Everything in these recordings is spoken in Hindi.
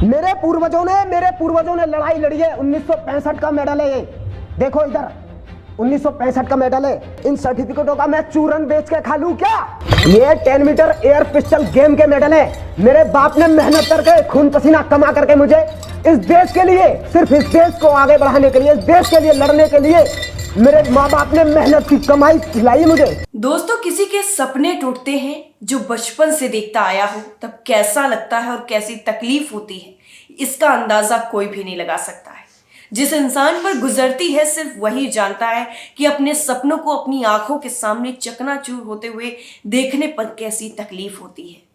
मेरे पूर्वजों ने लड़ाई लड़ी है। 1965 का मेडल है ये, देखो इधर 1965 का मेडल है। इन सर्टिफिकेटों का मैं चूरन बेच के खा लूं क्या? ये 10 मीटर एयर पिस्टल गेम के मेडल है। मेरे बाप ने मेहनत करके खून पसीना कमा करके मुझे इस देश के लिए, सिर्फ इस देश को आगे बढ़ाने के लिए, इस देश के लिए लड़ने के लिए मेरे माँ बाप ने मेहनत की कमाई खिलाई मुझे। दोस्तों, किसी के सपने टूटते हैं जो बचपन से देखता आया हो, तब कैसा लगता है और कैसी तकलीफ होती है इसका अंदाजा कोई भी नहीं लगा सकता है। जिस इंसान पर गुजरती है सिर्फ वही जानता है कि अपने सपनों को अपनी आंखों के सामने चकनाचूर होते हुए देखने पर कैसी तकलीफ होती है।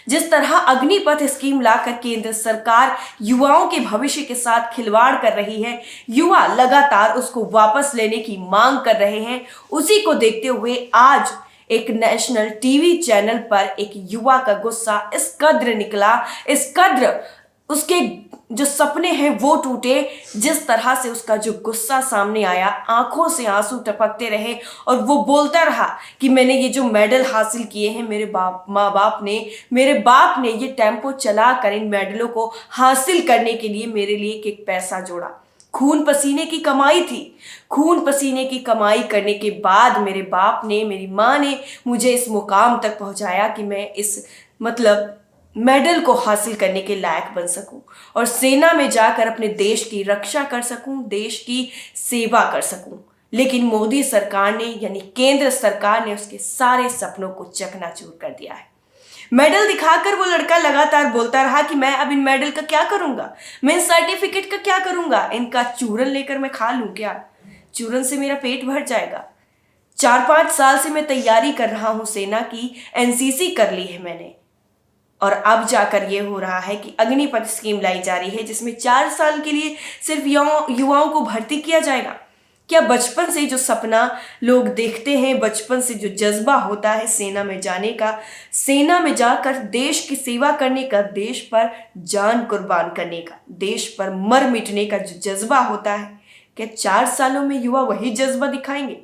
जिस तरह अग्निपथ स्कीम लाकर केंद्र सरकार युवाओं के भविष्य के साथ खिलवाड़ कर रही है, युवा लगातार उसको वापस लेने की मांग कर रहे हैं। उसी को देखते हुए आज एक नेशनल टीवी चैनल पर एक युवा का गुस्सा इस कद्र निकला, इस कद्र उसके जो सपने हैं वो टूटे, जिस तरह से उसका जो गुस्सा सामने आया, आंखों से आंसू टपकते रहे और वो बोलता रहा कि मैंने ये जो मेडल हासिल किए हैं, मेरे बाप ने ये टेम्पो चला कर इन मेडलों को हासिल करने के लिए मेरे लिए एक पैसा जोड़ा। खून पसीने की कमाई थी। खून पसीने की कमाई करने के बाद मेरे बाप ने, मेरी माँ ने मुझे इस मुकाम तक पहुंचाया कि मैं इस मेडल को हासिल करने के लायक बन सकूं और सेना में जाकर अपने देश की रक्षा कर सकूं, देश की सेवा कर सकूं। लेकिन मोदी सरकार ने, यानी केंद्र सरकार ने, उसके सारे सपनों को चकनाचूर कर दिया है। मेडल दिखाकर वो लड़का लगातार बोलता रहा कि मैं अब इन मेडल का क्या करूंगा, मैं इन सर्टिफिकेट का क्या करूंगा, इनका चूरन लेकर मैं खा लूं क्या? चूरन से मेरा पेट भर जाएगा। 4-5 साल से मैं तैयारी कर रहा हूं सेना की, एनसीसी कर ली है मैंने, और अब जाकर ये हो रहा है कि अग्निपथ स्कीम लाई जा रही है जिसमें 4 साल के लिए सिर्फ युवाओं को भर्ती किया जाएगा। क्या बचपन से जो सपना लोग देखते हैं, बचपन से जो जज्बा होता है सेना में जाने का, सेना में जाकर देश की सेवा करने का, देश पर जान कुर्बान करने का, देश पर मर मिटने का जो जज्बा होता है, क्या 4 सालों में युवा वही जज्बा दिखाएंगे?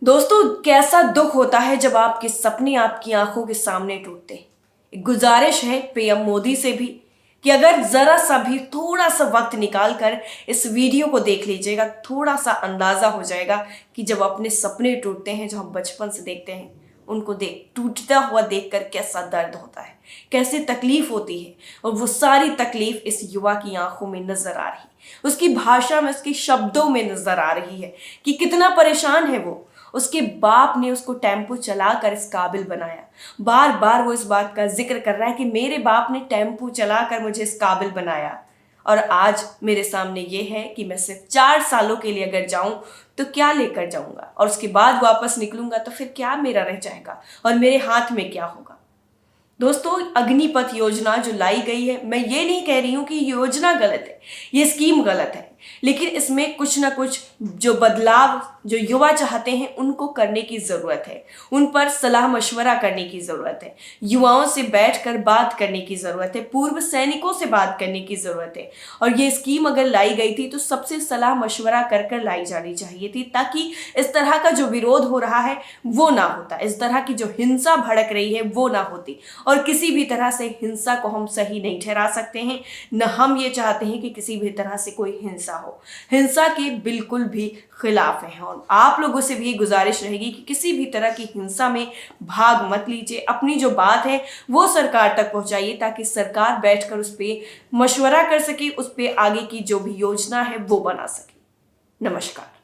दोस्तों, कैसा दुख होता है जब आपके सपने आपकी आंखों के सामने टूटते हैं। गुजारिश है पीएम मोदी से भी कि अगर जरा सा भी थोड़ा सा वक्त निकाल कर इस वीडियो को देख लीजिएगा, थोड़ा सा अंदाजा हो जाएगा कि जब अपने सपने टूटते हैं, जो हम बचपन से देखते हैं, उनको टूटता हुआ देखकर कैसा दर्द होता है, कैसी तकलीफ होती है। और वो सारी तकलीफ इस युवा की आंखों में नजर आ रही, उसकी भाषा में, उसके शब्दों में नजर आ रही है कि कितना परेशान है वो। उसके बाप ने उसको टेम्पो चलाकर इस काबिल बनाया। बार बार वो इस बात का जिक्र कर रहा है कि मेरे बाप ने टेम्पो चलाकर मुझे इस काबिल बनाया, और आज मेरे सामने ये है कि मैं सिर्फ 4 सालों के लिए अगर जाऊं तो क्या लेकर जाऊंगा, और उसके बाद वापस निकलूंगा तो फिर क्या मेरा रह जाएगा और मेरे हाथ में क्या होगा। दोस्तों, अग्निपथ योजना जो लाई गई है, मैं ये नहीं कह रही हूं कि योजना गलत है, ये स्कीम गलत है, लेकिन इसमें कुछ ना कुछ जो बदलाव जो युवा चाहते हैं उनको करने की ज़रूरत है। उन पर सलाह मशवरा करने की ज़रूरत है, युवाओं से बैठकर बात करने की ज़रूरत है, पूर्व सैनिकों से बात करने की ज़रूरत है। और ये स्कीम अगर लाई गई थी तो सबसे सलाह मशवरा कर कर लाई जानी चाहिए थी, ताकि इस तरह का जो विरोध हो रहा है वो ना होता, इस तरह की जो हिंसा भड़क रही है वो ना होती। और किसी भी तरह से हिंसा को हम सही नहीं ठहरा सकते हैं, न हम ये चाहते हैं कि किसी भी तरह से कोई हिंसा हो। हिंसा के बिल्कुल भी खिलाफ है, और आप लोगों से भी गुजारिश रहेगी कि किसी भी तरह की हिंसा में भाग मत लीजिए। अपनी जो बात है वो सरकार तक पहुंचाइए, ताकि सरकार बैठकर उस पर मशवरा कर सके, उस पर आगे की जो भी योजना है वो बना सके। नमस्कार।